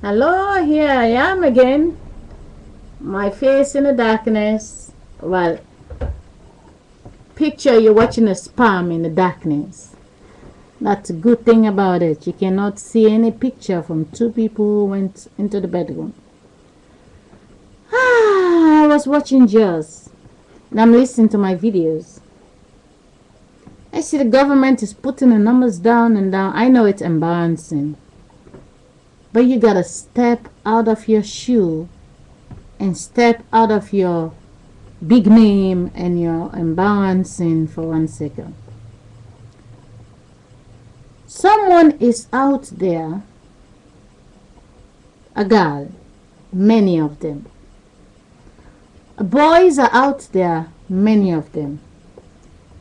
Hello, here I am again. My face in the darkness. Well, picture you're watching a spam in the darkness. That's a good thing about it. You cannot see any picture from two people who went into the bedroom. I was watching Jaws and I'm listening to my videos. I see the government is putting the numbers down and down. I know it's embarrassing. But you gotta step out of your shoe and step out of your big name and your embarrassing for 1 second. Someone is out there, a girl, many of them. Boys are out there, many of them.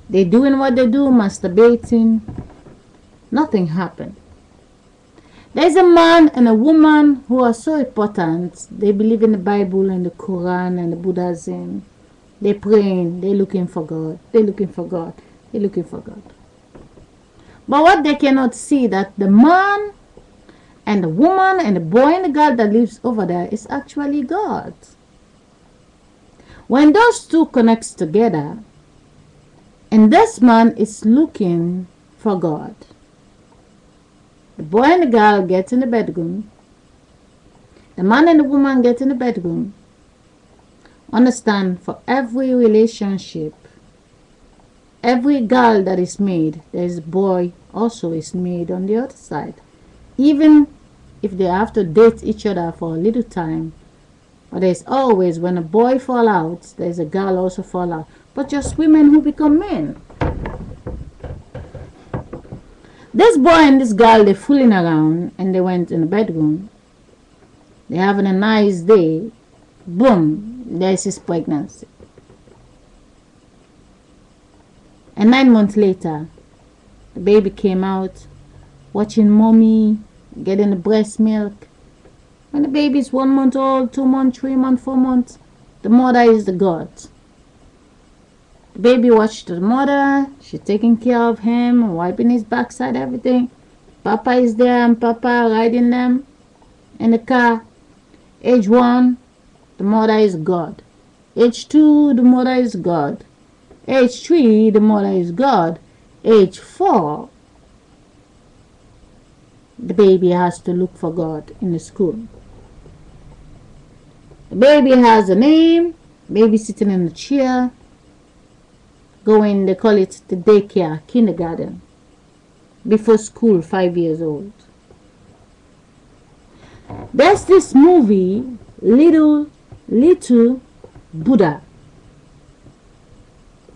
They doing what they do, masturbating. Nothing happened. There's a man and a woman who are so important. They believe in the Bible and the Quran and the Buddhism. They're praying. They're looking for God. They're looking for God. They're looking for God. But what they cannot see, that the man and the woman and the boy and the girl that lives over there is actually God. When those two connects together, and this man is looking for God. The boy and the girl get in the bedroom. The man and the woman get in the bedroom. Understand, for every relationship, every girl that is made, there is a boy also is made on the other side. Even if they have to date each other for a little time. But there's always, when a boy fall out, there's a girl also fall out. But just women who become men. This boy and this girl, they're fooling around and they went in the bedroom. They're having a nice day. Boom, there's his pregnancy. And 9 months later, the baby came out, watching mommy, getting the breast milk. When the baby is 1 month old, 2 months, 3 months, 4 months, the mother is the God. The baby watched the mother. She's taking care of him, wiping his backside, everything. Papa is there and Papa riding them in the car. Age 1, the mother is God. Age 2, the mother is God. Age 3, the mother is God. Age 4, the baby has to look for God in the school. The baby has a name. Baby sitting in the chair. Going, they call it the daycare, kindergarten. Before school, 5 years old. There's this movie, Little Buddha.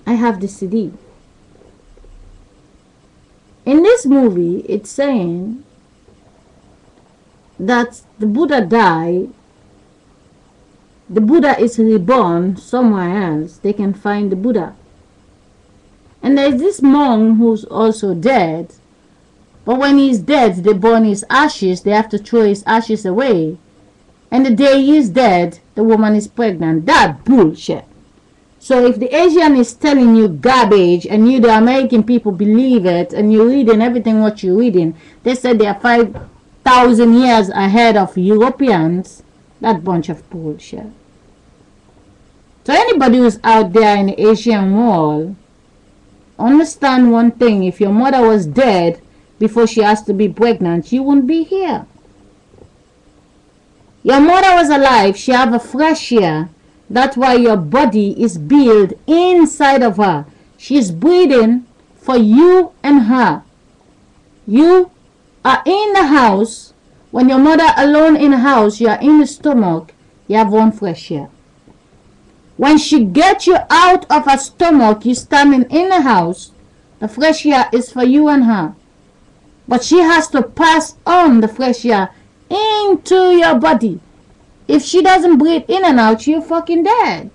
I have the CD. In this movie, it's saying that the Buddha died. The Buddha is reborn somewhere else. They can find the Buddha. And there's this monk who's also dead. But when he's dead, they burn his ashes. They have to throw his ashes away. And the day he's dead, the woman is pregnant. That bullshit. So if the Asian is telling you garbage and you, the American people, believe it, and you're reading everything what you're reading, they said they are 5,000 years ahead of Europeans. That bunch of bullshit. So anybody who's out there in the Asian world, understand one thing. If your mother was dead before she has to be pregnant, you wouldn't be here. Your mother was alive. She have a fresh air. That's why your body is built inside of her. She's breathing for you and her. You are in the house. When your mother alone in the house, you are in the stomach, you have one fresh air. When she gets you out of her stomach, you standing in the house, the fresh air is for you and her. But she has to pass on the fresh air into your body. If she doesn't breathe in and out, you're fucking dead.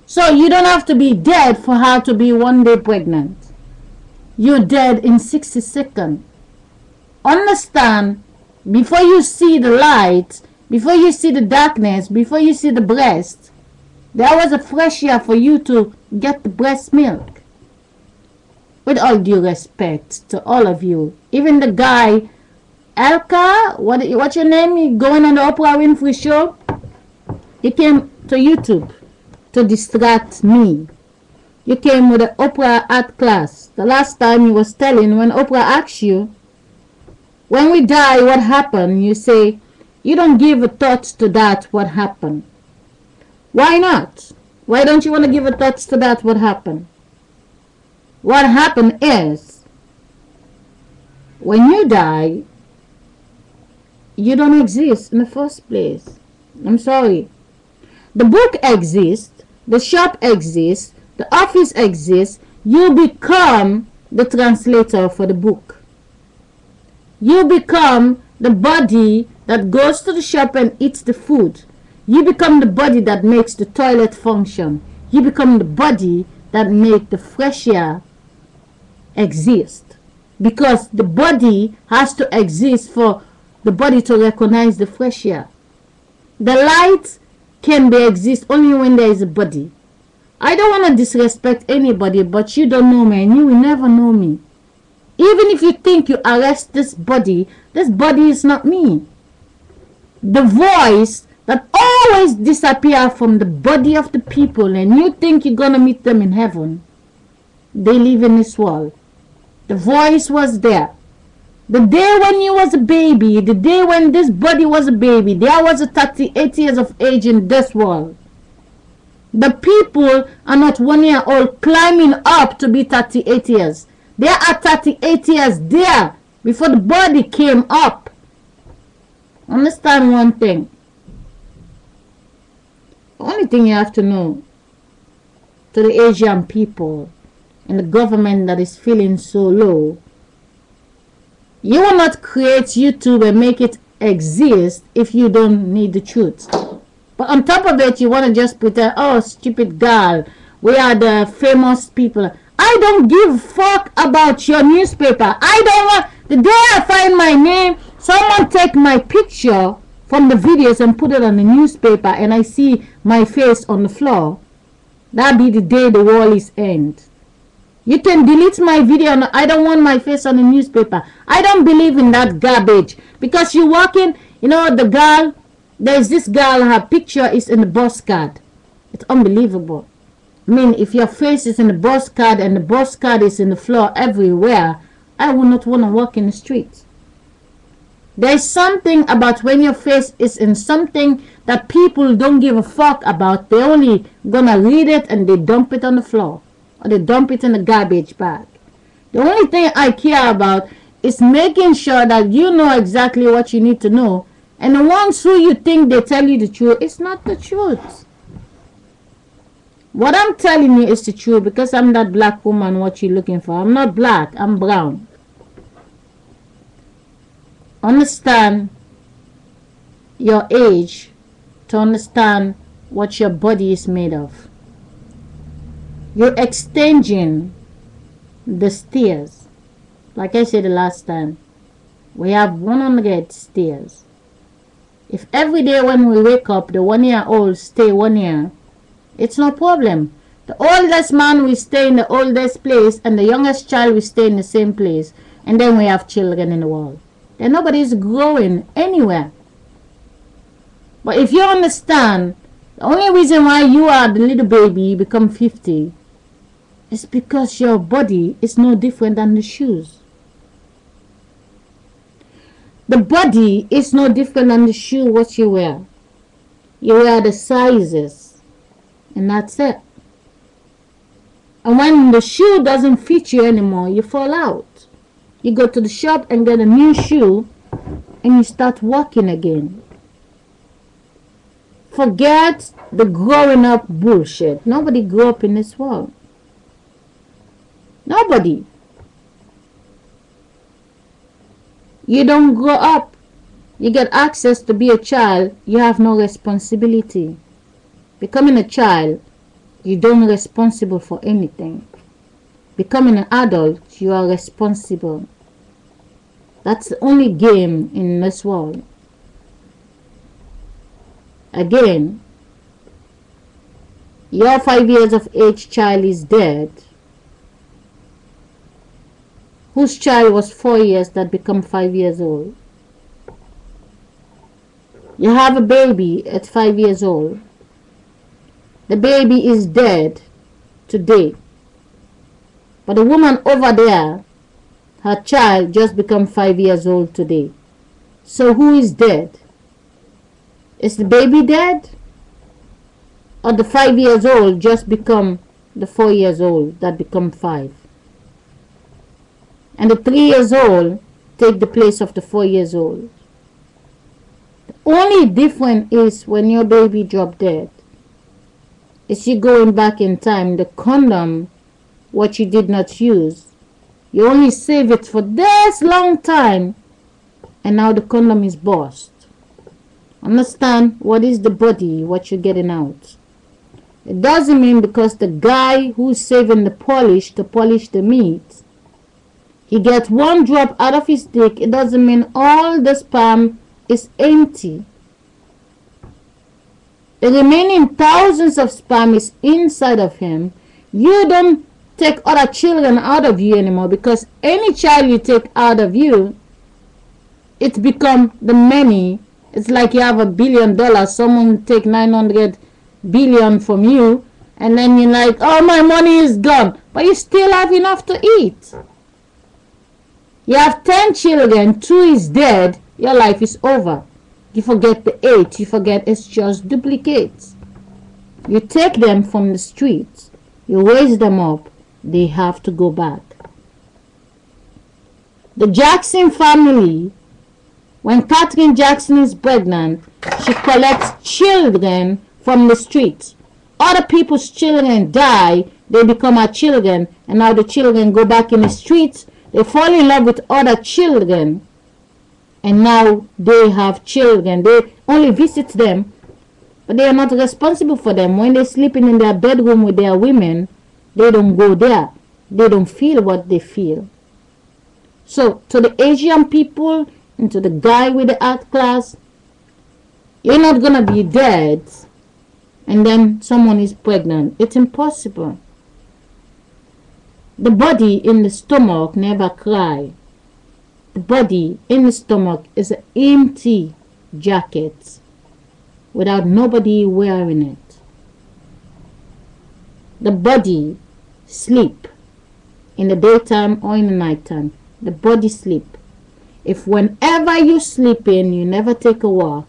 So you don't have to be dead for her to be 1 day pregnant. You're dead in 60 seconds. Understand, before you see the light, before you see the darkness, before you see the breast, there was a fresh air for you to get the breast milk. With all due respect to all of you, even the guy Elka, what's your name? You going on the Oprah Winfrey show? You came to YouTube to distract me. You came with the Oprah art class. The last time you was telling, when Oprah asked you, when we die, what happened? You say, you don't give a thought to that, what happened. Why not? Why don't you want to give a thought to that, what happened? What happened is, when you die, you don't exist in the first place. I'm sorry. The book exists, the shop exists, the office exists. You become the translator for the book. You become the body that goes to the shop and eats the food. You become the body that makes the toilet function. You become the body that makes the fresh air exist. Because the body has to exist for the body to recognize the fresh air. The light can exist only when there is a body. I don't want to disrespect anybody, but you don't know me and you will never know me. Even if you think you arrest this body is not me. The voice that always disappears from the body of the people, and you think you're going to meet them in heaven, they live in this world. The voice was there. The day when you was a baby, the day when this body was a baby, there was a 38 years of age in this world. The people are not 1 year old climbing up to be 38 years. There are 38 years there before the body came up. Understand one thing. The only thing you have to know, to the Asian people and the government that is feeling so low, you will not create YouTube and make it exist if you don't need the truth. But on top of it, you want to just pretend, oh, stupid girl, we are the famous people. I don't give a fuck about your newspaper. I don't want, the day I find my name, someone take my picture from the videos and put it on the newspaper and I see my face on the floor. That'll be the day the world is end. You can delete my video. I don't want my face on the newspaper. I don't believe in that garbage. Because you walking, you know, the girl, there's this girl, her picture is in the bus card. It's unbelievable. I mean, if your face is in the bus card and the bus card is in the floor everywhere, I would not want to walk in the streets. There's something about when your face is in something that people don't give a fuck about. They only gonna read it and they dump it on the floor. Or they dump it in the garbage bag. The only thing I care about is making sure that you know exactly what you need to know. And the ones who you think they tell you the truth, it's not the truth. What I'm telling you is the truth because I'm that black woman what you're looking for. I'm not black, I'm brown. Understand your age to understand what your body is made of. You're exchanging the stairs. Like I said the last time, we have 100 stairs. If every day when we wake up, the 1 year old stay 1 year, it's no problem. The oldest man will stay in the oldest place and the youngest child will stay in the same place. And then we have children in the world. And nobody is growing anywhere. But if you understand, the only reason why you are the little baby, you become 50, is because your body is no different than the shoes. The body is no different than the shoe what you wear. You wear the sizes. And that's it. And when the shoe doesn't fit you anymore, you fall out. You go to the shop and get a new shoe and you start walking again. Forget the growing up bullshit. Nobody grew up in this world. Nobody. You don't grow up. You get access to be a child. You have no responsibility. Becoming a child, you don't responsible for anything. Becoming an adult, you are responsible. That's the only game in this world. Again, your 5 years of age child is dead. Whose child was 4 years that become 5 years old? You have a baby at 5 years old. The baby is dead today. But the woman over there, her child just become 5 years old today. So who is dead? Is the baby dead? Or the 5 years old just become the 4 years old that become 5? And the 3 years old take the place of the 4 years old. The only difference is when your baby drop dead, is you going back in time, the condom, what you did not use, you only save it for this long time, and now the condom is burst. Understand what is the body, what you're getting out. It doesn't mean because the guy who's saving the polish to polish the meat, he gets one drop out of his dick, it doesn't mean all the sperm is empty. The remaining thousands of sperm is inside of him. You don't take other children out of you anymore, because any child you take out of you, it become the many. It's like you have $1 billion, someone take 900 billion from you, and then you're like, oh, my money is gone, but you still have enough to eat. You have 10 children, 2 is dead, your life is over. You forget the 8, you forget it's just duplicates. You take them from the streets, you raise them up, they have to go back. The Jackson family, when Katherine Jackson is pregnant, she collects children from the streets. Other people's children die, they become her children, and now the children go back in the streets, they fall in love with other children, and now they have children. They only visit them, but they are not responsible for them. When they're sleeping in their bedroom with their women, they don't go there. They don't feel what they feel. So to the Asian people and to the guy with the art class, you're not going to be dead and then someone is pregnant. It's impossible. The body in the stomach never cry. The body in the stomach is an empty jacket without nobody wearing it. The body sleep in the daytime or in the nighttime. The body sleep. If whenever you sleeping, you never take a walk.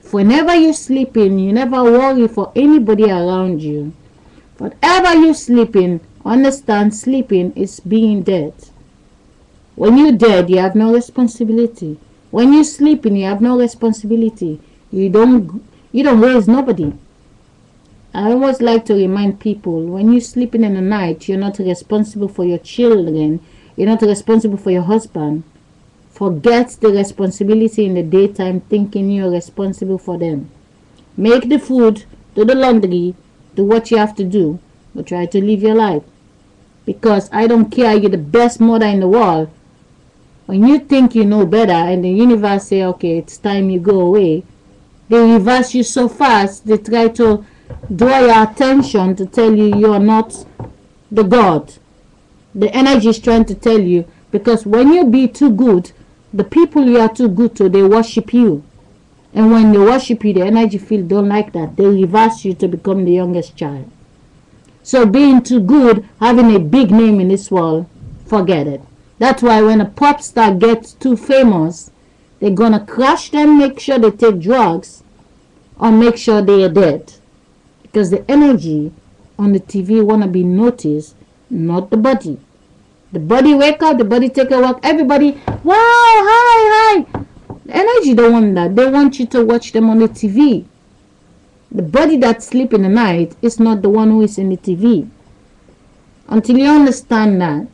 If whenever you sleeping, you never worry for anybody around you. Whatever you sleeping, understand sleeping is being dead. When you're dead, you have no responsibility. When you're sleeping, you have no responsibility. You don't raise nobody. I always like to remind people, when you're sleeping in the night, you're not responsible for your children. You're not responsible for your husband. Forget the responsibility in the daytime, thinking you're responsible for them. Make the food, do the laundry, do what you have to do, but try to live your life. Because I don't care, you're the best mother in the world. When you think you know better and the universe say, okay, it's time you go away, they reverse you so fast, they try to draw your attention to tell you you're not the God. The energy is trying to tell you, because when you be too good, the people you are too good to, they worship you. And when they worship you, the energy field don't like that. They reverse you to become the youngest child. So being too good, having a big name in this world, forget it. That's why when a pop star gets too famous, they're going to crush them, make sure they take drugs, or make sure they are dead. Because the energy on the TV want to be noticed, not the body. The body wake up, the body take a walk, everybody, wow, hi. The energy don't want that. They want you to watch them on the TV. The body that sleep in the night is not the one who is in the TV. Until you understand that,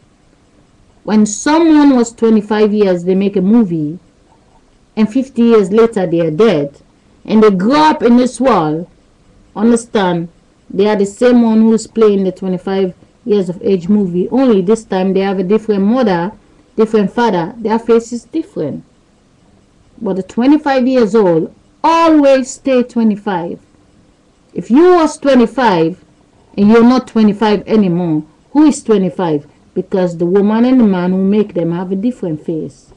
when someone was 25 years, they make a movie, and 50 years later they are dead, and they grow up in this world, understand, they are the same one who's playing the 25 years of age movie, only this time they have a different mother, different father, their face is different. But the 25 years old always stay 25. If you was 25 and you're not 25 anymore, who is 25? Because the woman and the man who make them have a different face.